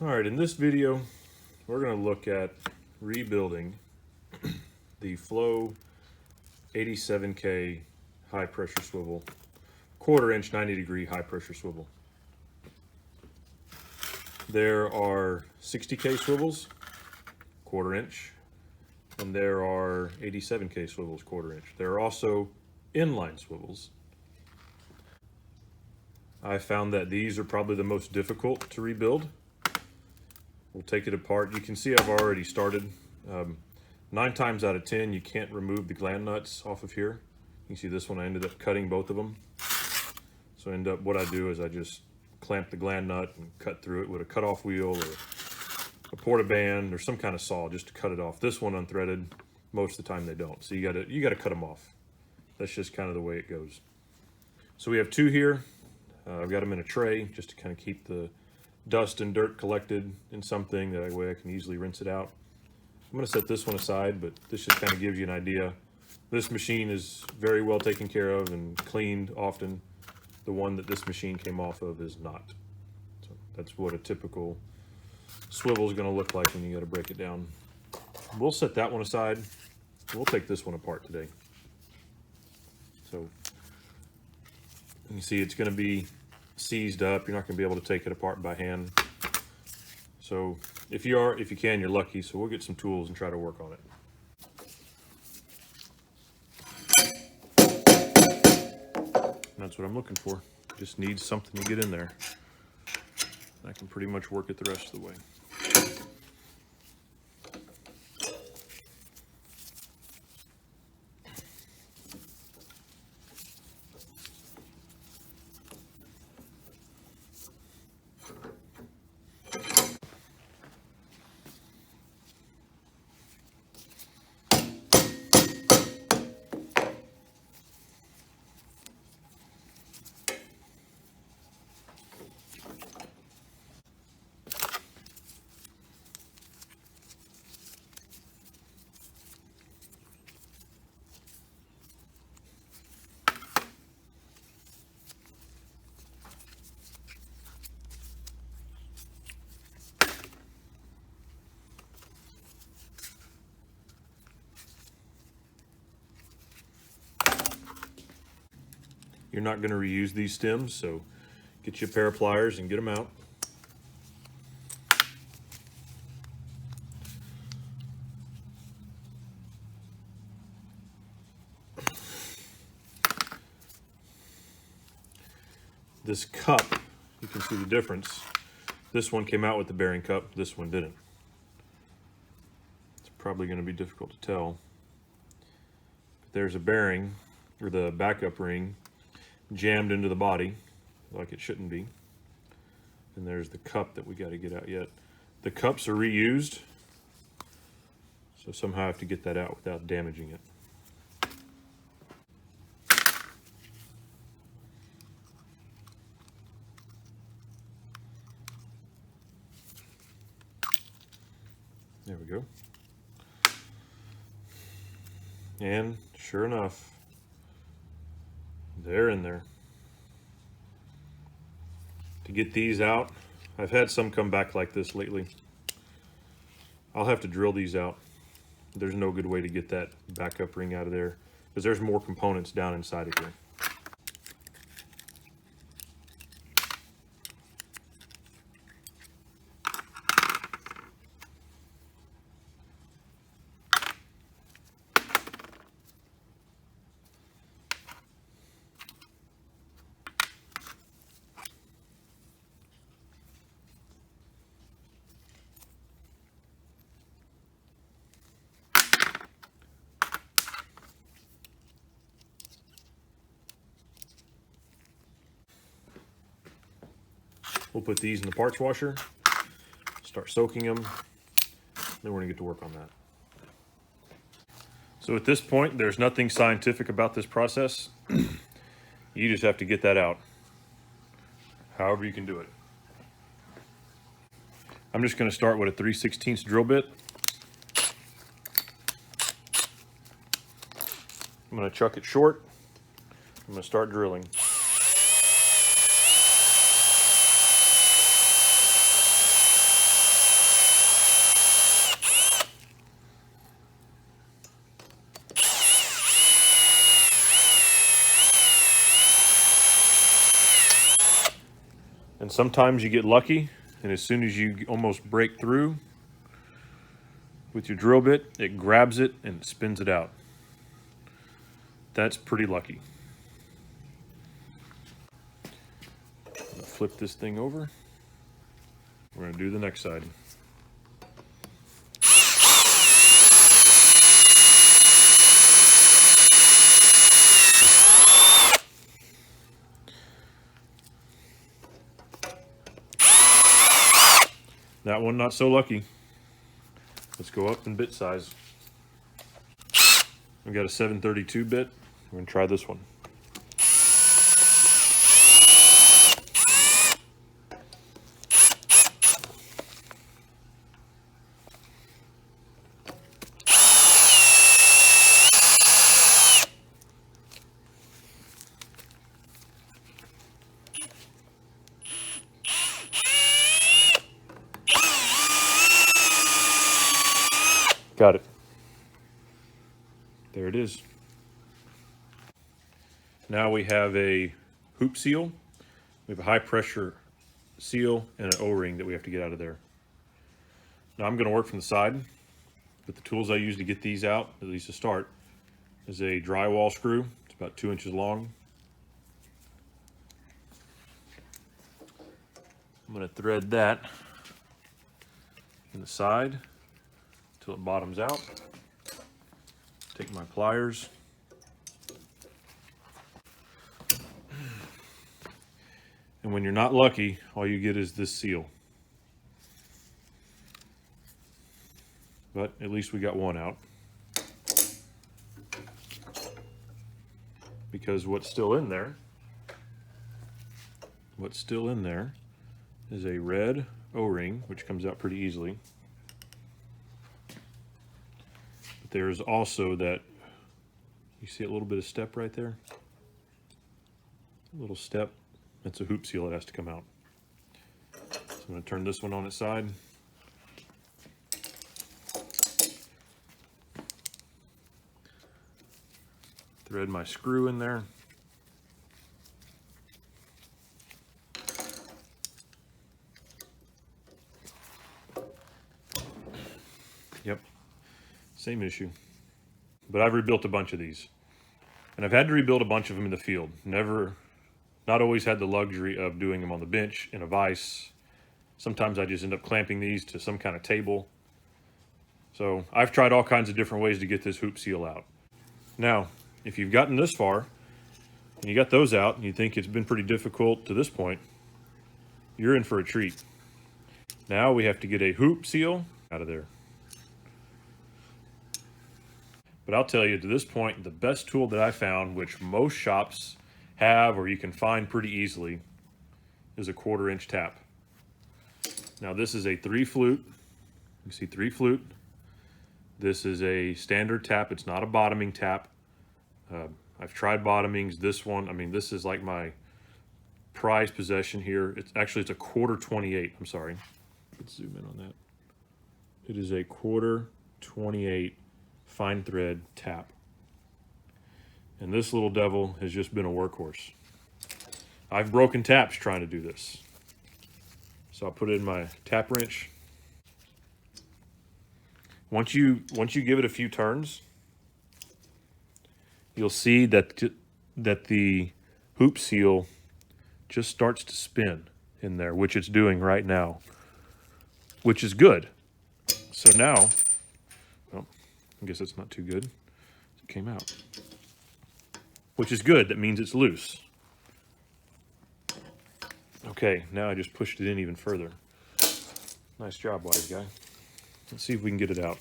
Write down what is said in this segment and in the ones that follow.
All right, in this video, we're going to look at rebuilding the Flow 87K high pressure swivel, 1/4 inch 90-degree high pressure swivel. There are 60K swivels, 1/4 inch, and there are 87K swivels, 1/4 inch. There are also inline swivels. I found that these are probably the most difficult to rebuild. We'll take it apart. You can see I've already started. 9 times out of 10, you can't remove the gland nuts off of here. You can see this one, I ended up cutting both of them. So what I do is I just clamp the gland nut and cut through it with a cutoff wheel or a porta band or some kind of saw just to cut it off. This one unthreaded, most of the time they don't. So you gotta cut them off. That's just kind of the way it goes. So we have 2 here. I've got them in a tray just to kind of keep the dust and dirt collected in something, that way I can easily rinse it out. I'm going to set this one aside, but this just kind of gives you an idea. This machine is very well taken care of and cleaned often. The one that this machine came off of is not. So that's what a typical swivel is going to look like when you got to break it down. We'll set that one aside. We'll take this one apart today. So you can see it's going to be seized up. You're not going to be able to take it apart by hand. So if you can, you're lucky. So we'll get some tools and try to work on it. That's what I'm looking for. Just need something to get in there. I can pretty much work it the rest of the way. You're not going to reuse these stems, so get you a pair of pliers and get them out. This cup, you can see the difference. This one came out with the bearing cup, this one didn't. It's probably going to be difficult to tell. But there's a bearing, or the backup ring, jammed into the body like it shouldn't be, and there's the cup that we got to get out yet. The cups are reused, so somehow I have to get that out without damaging it. There we go. And sure enough, they're in there. To get these out, I've had some come back like this lately. I'll have to drill these out. There's no good way to get that backup ring out of there because there's more components down inside of here. We'll put these in the parts washer, start soaking them, then we're gonna get to work on that. So at this point, there's nothing scientific about this process. You just have to get that out, however you can do it. I'm just gonna start with a 3/16 drill bit. I'm gonna chuck it short. I'm gonna start drilling. And sometimes you get lucky, and as soon as you almost break through with your drill bit, it grabs it and it spins it out. That's pretty lucky. Flip this thing over. We're going to do the next side. That one not so lucky. Let's go up in bit size. We've got a 732 bit. We're going to try this one. Got it. There it is. Now we have a hoop seal. We have a high pressure seal and an O-ring that we have to get out of there. Now I'm going to work from the side, but the tools I use to get these out, at least to start, is a drywall screw. It's about 2 inches long. I'm going to thread that in the side until it bottoms out. Take my pliers. And when you're not lucky, all you get is this seal. But at least we got one out. Because what's still in there is a red O-ring, which comes out pretty easily. But there's also that, you see a little bit of step right there? A little step. That's a hoop seal that has to come out. So I'm going to turn this one on its side. Thread my screw in there. Yep, same issue. But I've rebuilt a bunch of these. And I've had to rebuild a bunch of them in the field. Not always had the luxury of doing them on the bench in a vise. Sometimes I just end up clamping these to some kind of table. So I've tried all kinds of different ways to get this hoop seal out. Now, if you've gotten this far and you got those out and you think it's been pretty difficult to this point, you're in for a treat. Now we have to get a hoop seal out of there. But I'll tell you, to this point, the best tool that I found, which most shops have or you can find pretty easily, is a 1/4 inch tap. Now this is a 3 flute. You see 3 flute. This is a standard tap. It's not a bottoming tap. I've tried bottomings. This one, I mean, this is like my prized possession here. It's a 1/4 28. I'm sorry. Let's zoom in on that. It is a 1/4 28 fine thread tap. And this little devil has just been a workhorse. I've broken taps trying to do this. So I'll put it in my tap wrench. Once you give it a few turns, you'll see that the hoop seal just starts to spin in there, which it's doing right now, which is good. So now, well, I guess it's not too good. It came out. Which is good, that means it's loose. Okay, now I just pushed it in even further. Nice job, wise guy. Let's see if we can get it out.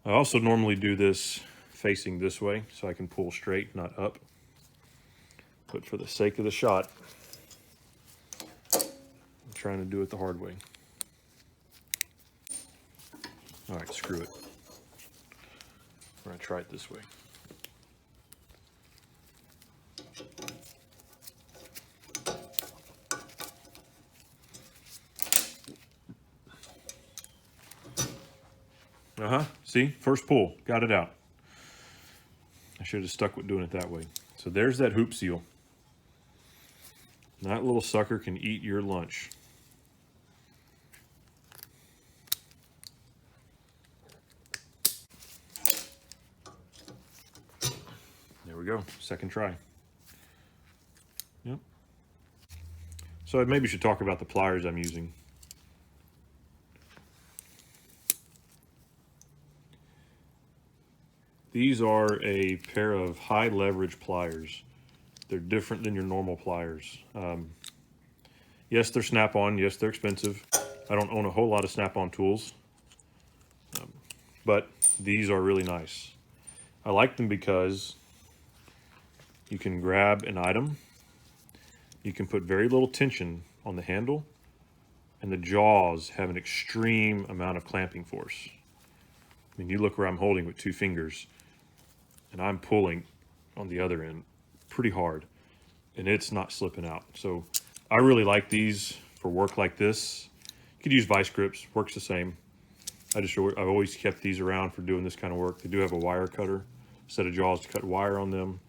I also normally do this facing this way so I can pull straight, not up. But for the sake of the shot, I'm trying to do it the hard way. All right, screw it. We're gonna try it this way. See, first pull, got it out. I should have stuck with doing it that way. So there's that hoop seal. That little sucker can eat your lunch. There we go, second try. Yep. So I maybe should talk about the pliers I'm using. These are a pair of high leverage pliers. They're different than your normal pliers. Yes, they're snap-on. Yes, they're expensive. I don't own a whole lot of snap-on tools, but these are really nice. I like them because you can grab an item, you can put very little tension on the handle, and the jaws have an extreme amount of clamping force. I mean, you look where I'm holding with 2 fingers, and I'm pulling on the other end pretty hard, and it's not slipping out. So I really like these for work like this. You could use vice grips, works the same. I've always kept these around for doing this kind of work. They do have a wire cutter, set of jaws to cut wire on them.